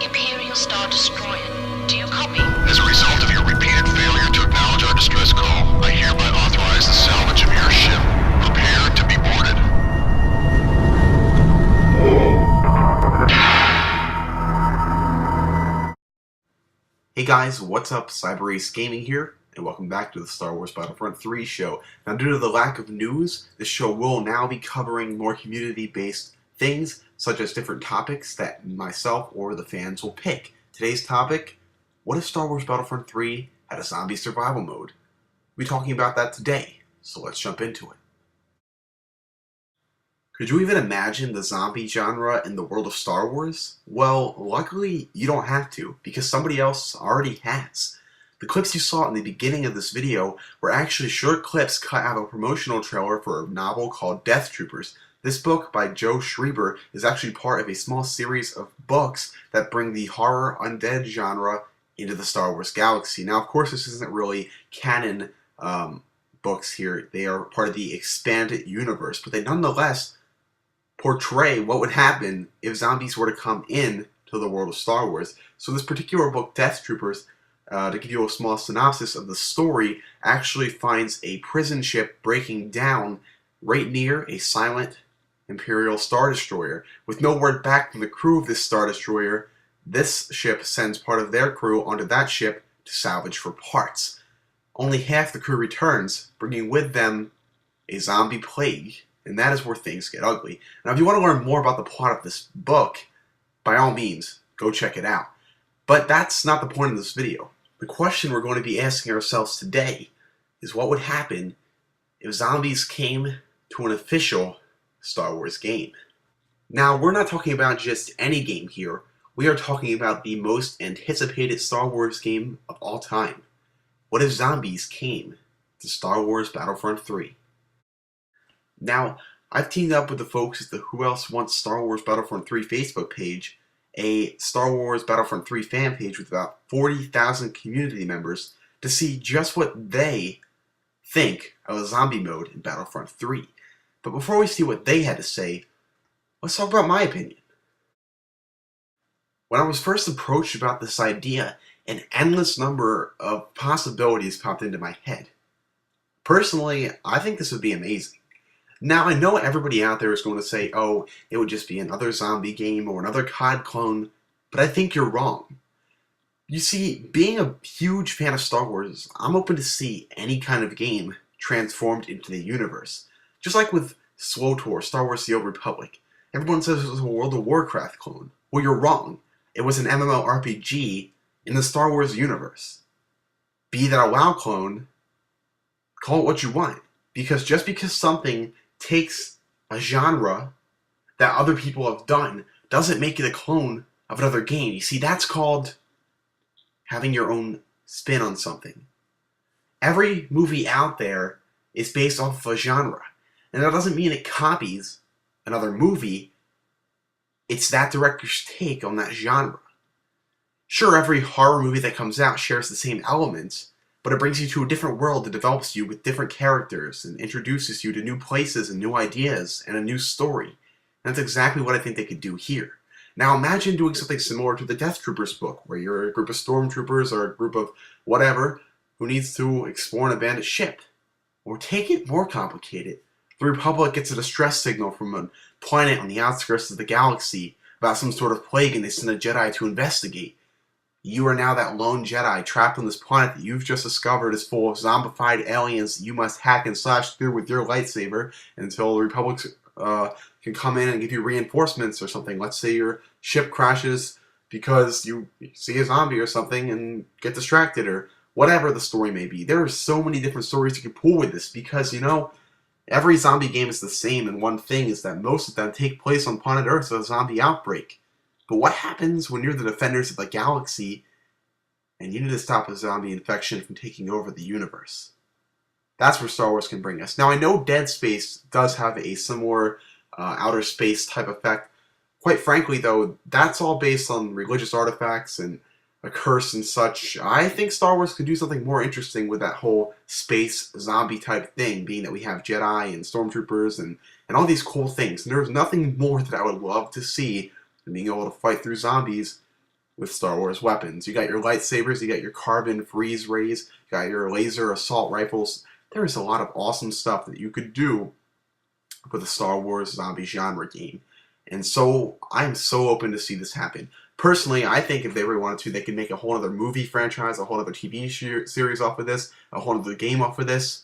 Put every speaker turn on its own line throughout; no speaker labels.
Imperial Star Destroyer. Do you copy?
As a result of your repeated failure to acknowledge our distress call, I hereby authorize the salvage of your ship. Prepare to be boarded.
Hey guys, what's up? CyberAce Gaming here, and welcome back to the Star Wars Battlefront 3 show. Now, due to the lack of news, this show will now be covering more community-based things, such as different topics that myself or the fans will pick. Today's topic, what if Star Wars Battlefront 3 had a zombie survival mode? We'll be talking about that today, so let's jump into it. Could you even imagine the zombie genre in the world of Star Wars? Well, luckily you don't have to, because somebody else already has. The clips you saw in the beginning of this video were actually short clips cut out of a promotional trailer for a novel called Death Troopers. This book by Joe Schreiber is actually part of a small series of books that bring the horror undead genre into the Star Wars galaxy. Now, of course, this isn't really canon books here. They are part of the expanded universe, but they nonetheless portray what would happen if zombies were to come in to the world of Star Wars. So this particular book, Death Troopers, to give you a small synopsis of the story, actually finds a prison ship breaking down right near a silent Imperial Star Destroyer. With no word back from the crew of this Star Destroyer, this ship sends part of their crew onto that ship to salvage for parts. Only half the crew returns, bringing with them a zombie plague. And that is where things get ugly. Now, if you want to learn more about the plot of this book, by all means, go check it out. But that's not the point of this video. The question we're going to be asking ourselves today is what would happen if zombies came to an official Star Wars game. Now, we're not talking about just any game here. We are talking about the most anticipated Star Wars game of all time. What if zombies came to Star Wars Battlefront 3? Now, I've teamed up with the folks at the Who Else Wants Star Wars Battlefront 3 Facebook page, a Star Wars Battlefront 3 fan page with about 40,000 community members, to see just what they think of a zombie mode in Battlefront 3. But before we see what they had to say, let's talk about my opinion. When I was first approached about this idea, an endless number of possibilities popped into my head. Personally, I think this would be amazing. Now, I know everybody out there is going to say, oh, it would just be another zombie game or another COD clone, but I think you're wrong. You see, being a huge fan of Star Wars, I'm open to see any kind of game transformed into the universe. Just like with SWTOR, Star Wars The Old Republic. Everyone says it was a World of Warcraft clone. Well, you're wrong. It was an MMORPG in the Star Wars universe. Be that a WoW clone, call it what you want. Because just because something takes a genre that other people have done doesn't make it a clone of another game. You see, that's called having your own spin on something. Every movie out there is based off of a genre. And that doesn't mean it copies another movie. It's that director's take on that genre. Sure, every horror movie that comes out shares the same elements, but it brings you to a different world that develops you with different characters and introduces you to new places and new ideas and a new story. And that's exactly what I think they could do here. Now imagine doing something similar to the Death Troopers book, where you're a group of stormtroopers or a group of whatever who needs to explore an abandoned ship. Or take it more complicated. The Republic gets a distress signal from a planet on the outskirts of the galaxy about some sort of plague, and they send a Jedi to investigate. You are now that lone Jedi trapped on this planet that you've just discovered is full of zombified aliens that you must hack and slash through with your lightsaber until the Republic can come in and give you reinforcements or something. Let's say your ship crashes because you see a zombie or something and get distracted, or whatever the story may be. There are so many different stories you can pull with this because, you know, every zombie game is the same, and one thing is that most of them take place on planet Earth with a zombie outbreak. But what happens when you're the defenders of the galaxy and you need to stop a zombie infection from taking over the universe? That's where Star Wars can bring us. Now, I know Dead Space does have a similar outer space type effect. Quite frankly, though, that's all based on religious artifacts and a curse and such. I think Star Wars could do something more interesting with that whole space zombie type thing, being that we have Jedi and Stormtroopers and all these cool things. And there's nothing more that I would love to see than being able to fight through zombies with Star Wars weapons. You got your lightsabers, you got your carbon freeze rays, you got your laser assault rifles. There is a lot of awesome stuff that you could do with a Star Wars zombie genre game. And so I'm so open to see this happen. Personally, I think if they really wanted to, they could make a whole other movie franchise, a whole other TV series off of this, a whole other game off of this.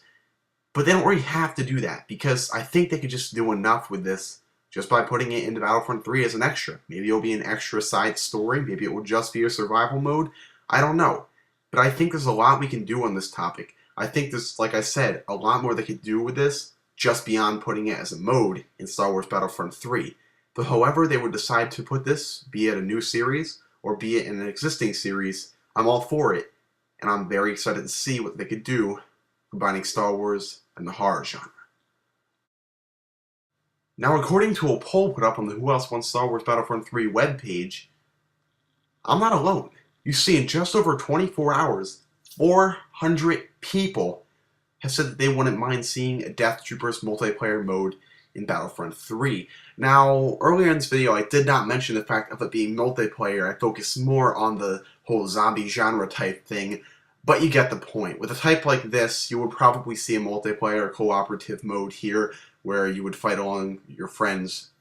But they don't really have to do that, because I think they could just do enough with this just by putting it into Battlefront 3 as an extra. Maybe it'll be an extra side story, maybe it will just be a survival mode. I don't know. But I think there's a lot we can do on this topic. I think there's, like I said, a lot more they could do with this, just beyond putting it as a mode in Star Wars Battlefront 3. But however they would decide to put this, be it a new series, or be it in an existing series, I'm all for it. And I'm very excited to see what they could do combining Star Wars and the horror genre. Now, according to a poll put up on the Who Else Wants Star Wars Battlefront 3 webpage, I'm not alone. You see, in just over 24 hours, 400 people have said that they wouldn't mind seeing a Death Troopers multiplayer mode in Battlefront 3. Now, earlier in this video, I did not mention the fact of it being multiplayer. I focused more on the whole zombie genre type thing, but you get the point. With a type like this, you would probably see a multiplayer cooperative mode here, where you would fight along your friends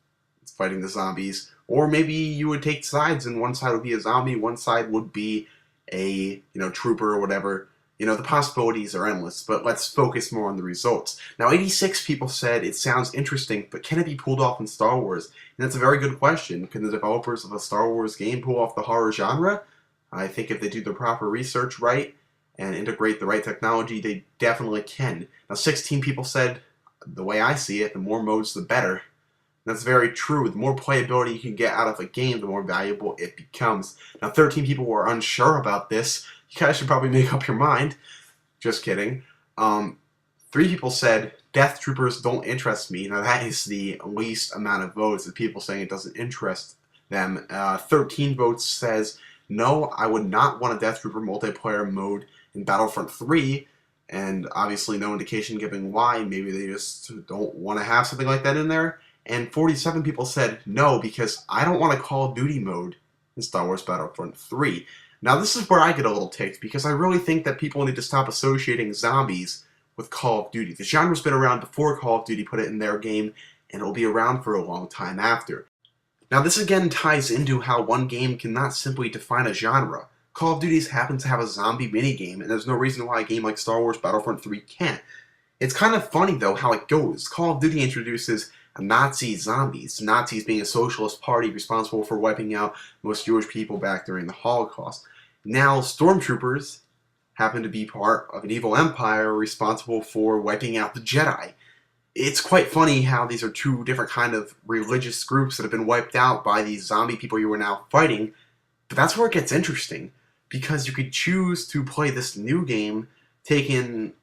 fighting the zombies, or maybe you would take sides, and one side would be a zombie, one side would be a trooper or whatever. The possibilities are endless, but let's focus more on the results. Now, 86 people said it sounds interesting, but can it be pulled off in Star Wars? And that's a very good question. Can the developers of a Star Wars game pull off the horror genre? I think if they do the proper research right and integrate the right technology, they definitely can. Now, 16 people said, the way I see it, the more modes, the better. That's very true. The more playability you can get out of a game, the more valuable it becomes. Now, 13 people were unsure about this. You guys should probably make up your mind. Just kidding. 3 people said, Death Troopers don't interest me. Now, that is the least amount of votes of people saying it doesn't interest them. 13 votes says, no, I would not want a Death Trooper multiplayer mode in Battlefront 3. And obviously no indication giving why. Maybe they just don't want to have something like that in there. And 47 people said no, because I don't want a Call of Duty mode in Star Wars Battlefront 3. Now, this is where I get a little ticked, because I really think that people need to stop associating zombies with Call of Duty. The genre's been around before Call of Duty put it in their game, and it'll be around for a long time after. Now, this again ties into how one game cannot simply define a genre. Call of Duty happens to have a zombie minigame, and there's no reason why a game like Star Wars Battlefront 3 can't. It's kind of funny, though, how it goes. Call of Duty introduces Nazi zombies, Nazis being a socialist party responsible for wiping out most Jewish people back during the Holocaust. Now, stormtroopers happen to be part of an evil empire responsible for wiping out the Jedi. It's quite funny how these are two different kind of religious groups that have been wiped out by these zombie people you are now fighting, but that's where it gets interesting, because you could choose to play this new game taken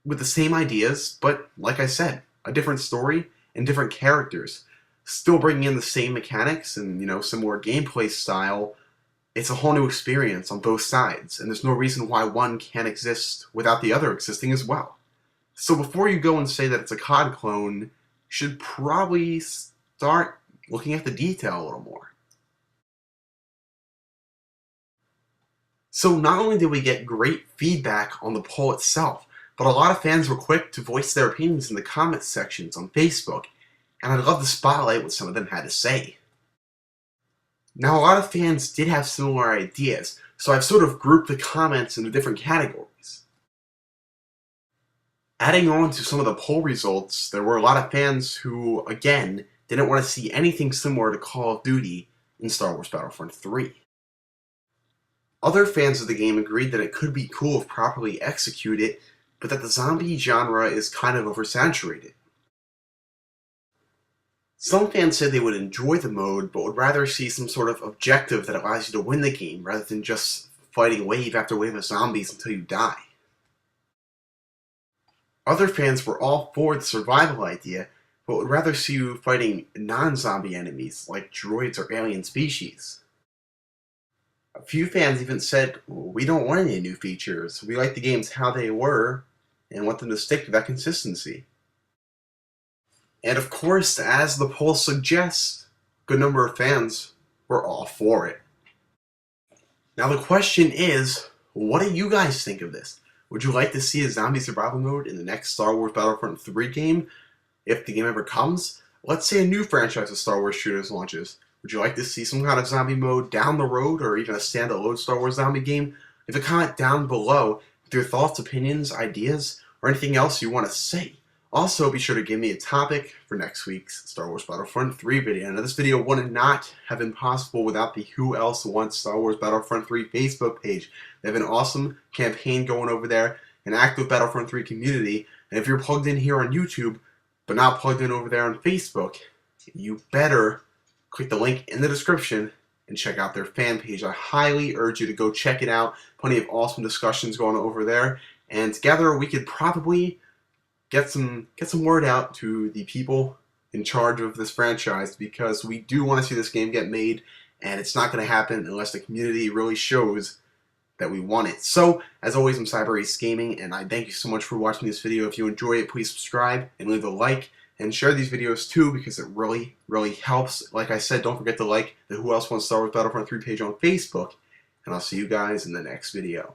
with the same ideas, but like I said, a different story and different characters, still bringing in the same mechanics and similar gameplay style. It's a whole new experience on both sides, and there's no reason why one can't exist without the other existing as well. So before you go and say that it's a COD clone, you should probably start looking at the detail a little more. So not only did we get great feedback on the poll itself, but a lot of fans were quick to voice their opinions in the comments sections on Facebook, and I'd love to spotlight what some of them had to say. Now, a lot of fans did have similar ideas, so I've sort of grouped the comments into different categories. Adding on to some of the poll results, there were a lot of fans who, again, didn't want to see anything similar to Call of Duty in Star Wars Battlefront 3. Other fans of the game agreed that it could be cool if properly executed, but that the zombie genre is kind of oversaturated. Some fans said they would enjoy the mode, but would rather see some sort of objective that allows you to win the game, rather than just fighting wave after wave of zombies until you die. Other fans were all for the survival idea, but would rather see you fighting non-zombie enemies, like droids or alien species. A few fans even said, we don't want any new features, we like the games how they were, and want them to stick to that consistency. And of course, as the poll suggests, a good number of fans were all for it. Now the question is, what do you guys think of this? Would you like to see a zombie survival mode in the next Star Wars Battlefront 3 game, if the game ever comes? Let's say a new franchise of Star Wars shooters launches. Would you like to see some kind of zombie mode down the road, or even a standalone Star Wars zombie game? Leave a comment down below with your thoughts, opinions, ideas, or anything else you want to say. Also, be sure to give me a topic for next week's Star Wars Battlefront 3 video. Now, this video would not have been possible without the Who Else Wants Star Wars Battlefront 3 Facebook page. They have an awesome campaign going over there, an active Battlefront 3 community, and if you're plugged in here on YouTube, but not plugged in over there on Facebook, you better click the link in the description and check out their fan page. I highly urge you to go check it out. Plenty of awesome discussions going over there, and together we could probably get some word out to the people in charge of this franchise, because we do want to see this game get made, and it's not going to happen unless the community really shows that we want it. So, as always, I'm CyberAce Gaming, and I thank you so much for watching this video. If you enjoy it, please subscribe and leave a like, and share these videos too, because it really, really helps. Like I said, don't forget to like the Who Else Wants Star Wars Battlefront 3 page on Facebook, and I'll see you guys in the next video.